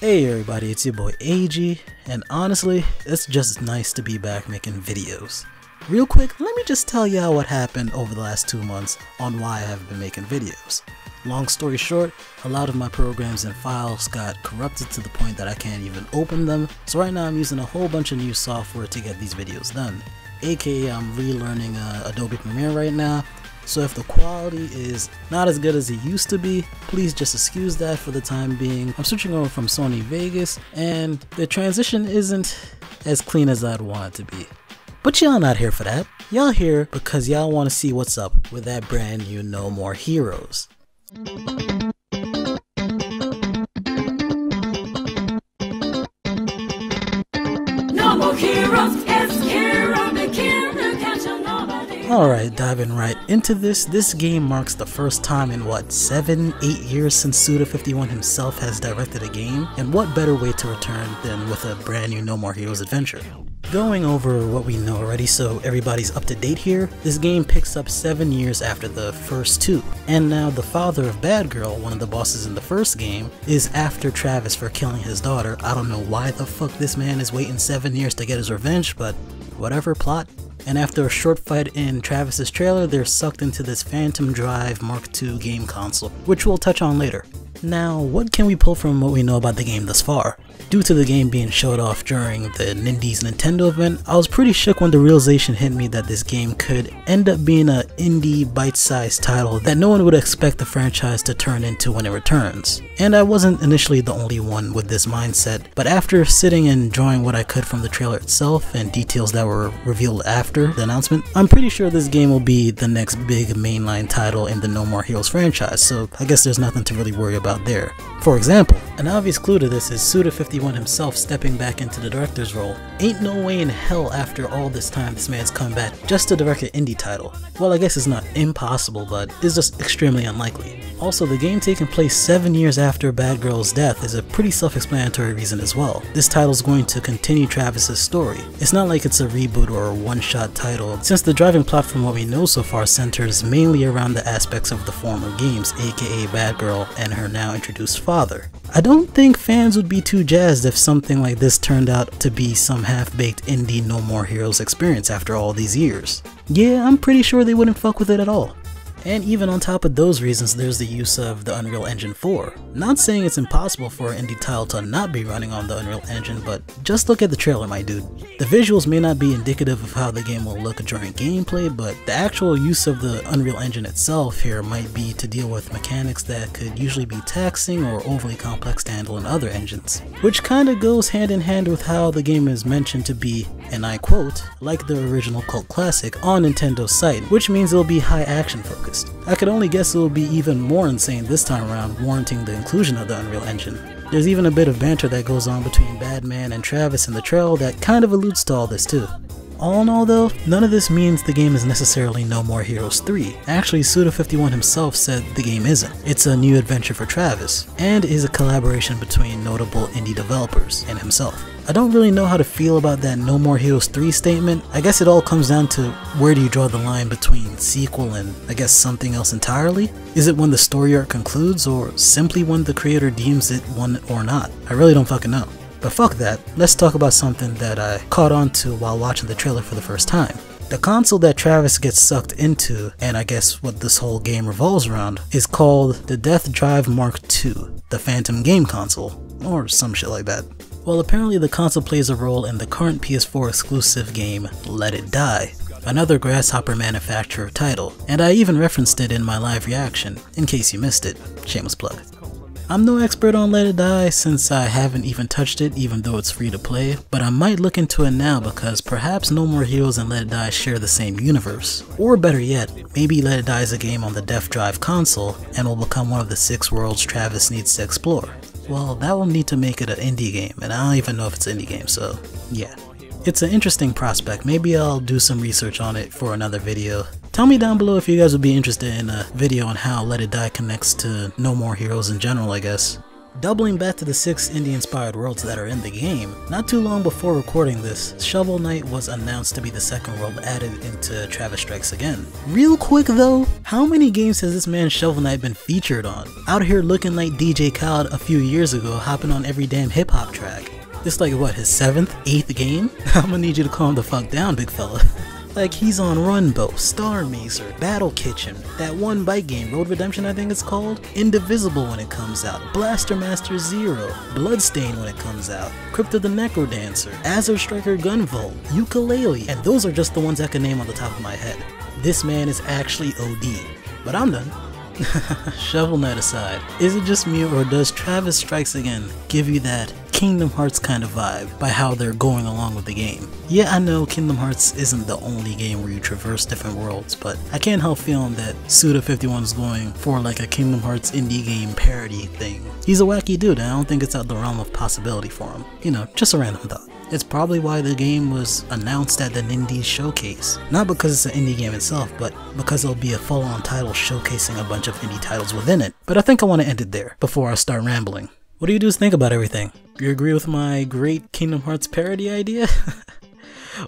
Hey everybody, it's your boy AG, and honestly, it's just nice to be back making videos. Real quick, let me just tell y'all what happened over the last 2 months on why I haven't been making videos. Long story short, a lot of my programs and files got corrupted to the point that I can't even open them, so right now I'm using a whole bunch of new software to get these videos done. AKA I'm relearning Adobe Premiere right now, so if the quality is not as good as it used to be, please just excuse that for the time being. I'm switching over from Sony Vegas, and the transition isn't as clean as I'd want it to be. But y'all not here for that. Y'all here because y'all want to see what's up with that brand new No More Heroes. No more heroes, it's Kira the Killer, catch nobody. Alright, diving right into this game marks the first time in what, 7-8 years since Suda51 himself has directed a game, and what better way to return than with a brand new No More Heroes adventure. Going over what we know already so everybody's up to date here, this game picks up 7 years after the first two, and now the father of Bad Girl, one of the bosses in the first game, is after Travis for killing his daughter. I don't know why the fuck this man is waiting 7 years to get his revenge, but whatever, plot. And after a short fight in Travis's trailer, they're sucked into this Phantom Drive Mark II game console, which we'll touch on later. Now, what can we pull from what we know about the game thus far? Due to the game being showed off during the Nindies Nintendo event, I was pretty shook when the realization hit me that this game could end up being an indie bite-sized title that no one would expect the franchise to turn into when it returns. And I wasn't initially the only one with this mindset, but after sitting and enjoying what I could from the trailer itself and details that were revealed after the announcement, I'm pretty sure this game will be the next big mainline title in the No More Heroes franchise, so I guess there's nothing to really worry about there. For example, an obvious clue to this is Suda51 himself stepping back into the director's role. Ain't no way in hell after all this time this man's come back just to direct an indie title. Well, I guess it's not impossible, but it's just extremely unlikely. Also, the game taking place 7 years after Bad Girl's death is a pretty self-explanatory reason as well. This title's going to continue Travis's story. It's not like it's a reboot or a one-shot title, since the driving plot from what we know so far centers mainly around the aspects of the former games, aka Bad Girl and her now introduced father. I don't think fans would be too jazzed if something like this turned out to be some half-baked indie No More Heroes experience after all these years. Yeah, I'm pretty sure they wouldn't fuck with it at all. And even on top of those reasons, there's the use of the Unreal Engine 4. Not saying it's impossible for an indie title to not be running on the Unreal Engine, but just look at the trailer, my dude. The visuals may not be indicative of how the game will look during gameplay, but the actual use of the Unreal Engine itself here might be to deal with mechanics that could usually be taxing or overly complex to handle in other engines. Which kinda goes hand in hand with how the game is mentioned to be, and I quote, like the original cult classic on Nintendo's site, which means it'll be high action focused. I could only guess it will be even more insane this time around, warranting the inclusion of the Unreal Engine. There's even a bit of banter that goes on between Badman and Travis in the trailer that kind of alludes to all this too. All in all though, none of this means the game is necessarily No More Heroes 3. Actually, Suda51 himself said the game isn't. It's a new adventure for Travis, and is a collaboration between notable indie developers and himself. I don't really know how to feel about that No More Heroes 3 statement. I guess it all comes down to where do you draw the line between sequel and I guess something else entirely? Is it when the story arc concludes, or simply when the creator deems it one or not? I really don't fucking know. But fuck that, let's talk about something that I caught on to while watching the trailer for the first time. The console that Travis gets sucked into, and I guess what this whole game revolves around, is called the Death Drive Mark II, the Phantom game console, or some shit like that. Well, apparently the console plays a role in the current PS4 exclusive game Let It Die, another Grasshopper manufacturer title, and I even referenced it in my live reaction, in case you missed it. Shameless plug. I'm no expert on Let It Die since I haven't even touched it, even though it's free to play, but I might look into it now because perhaps No More Heroes and Let It Die share the same universe. Or better yet, maybe Let It Die is a game on the Death Drive console and will become one of the 6 worlds Travis needs to explore. Well, that will need to make it an indie game, and I don't even know if it's an indie game, so yeah. It's an interesting prospect. Maybe I'll do some research on it for another video. Tell me down below if you guys would be interested in a video on how Let It Die connects to No More Heroes in general, I guess. Doubling back to the 6 indie-inspired worlds that are in the game, not too long before recording this, Shovel Knight was announced to be the second world added into Travis Strikes Again. Real quick though, how many games has this man Shovel Knight been featured on? Out here looking like DJ Khaled a few years ago, hopping on every damn hip-hop track. This like what, his 7th, 8th game? I'ma need you to calm the fuck down, big fella. Like he's on Runbow, Star Mazer, Battle Kitchen, that one bike game, Road Redemption I think it's called, Indivisible when it comes out, Blaster Master Zero, Bloodstain when it comes out, Crypto the Necrodancer, Azure Striker Gunvolt, Yooka-Laylee, and those are just the ones I can name on the top of my head. This man is actually OD. But I'm done. Shovel Knight aside, is it just me or does Travis Strikes Again give you that Kingdom Hearts kind of vibe by how they're going along with the game? Yeah, I know Kingdom Hearts isn't the only game where you traverse different worlds, but I can't help feeling that Suda51 is going for like a Kingdom Hearts indie game parody thing. He's a wacky dude and I don't think it's out the realm of possibility for him. You know, just a random thought. It's probably why the game was announced at the Nindies Showcase. Not because it's an indie game itself, but because it'll be a full-on title showcasing a bunch of indie titles within it. But I think I want to end it there before I start rambling. What do you dudes think about everything? You agree with my great Kingdom Hearts parody idea?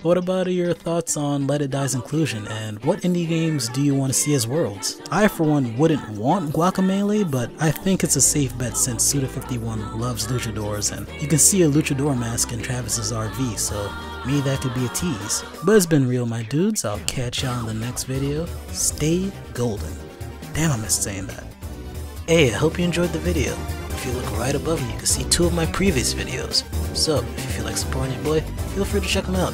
What about your thoughts on Let It Die's inclusion, and what indie games do you want to see as worlds? I for one wouldn't want Guacamelee, but I think it's a safe bet since Suda51 loves luchadors and you can see a luchador mask in Travis's RV, so maybe that could be a tease. But it's been real my dudes, I'll catch y'all in the next video. Stay golden. Damn, I missed saying that. Hey, I hope you enjoyed the video. If you look right above me, you can see 2 of my previous videos. So, if you feel like supporting your boy, feel free to check them out.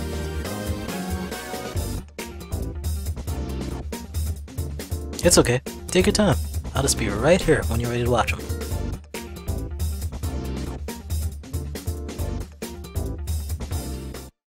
It's okay, take your time. I'll just be right here when you're ready to watch them.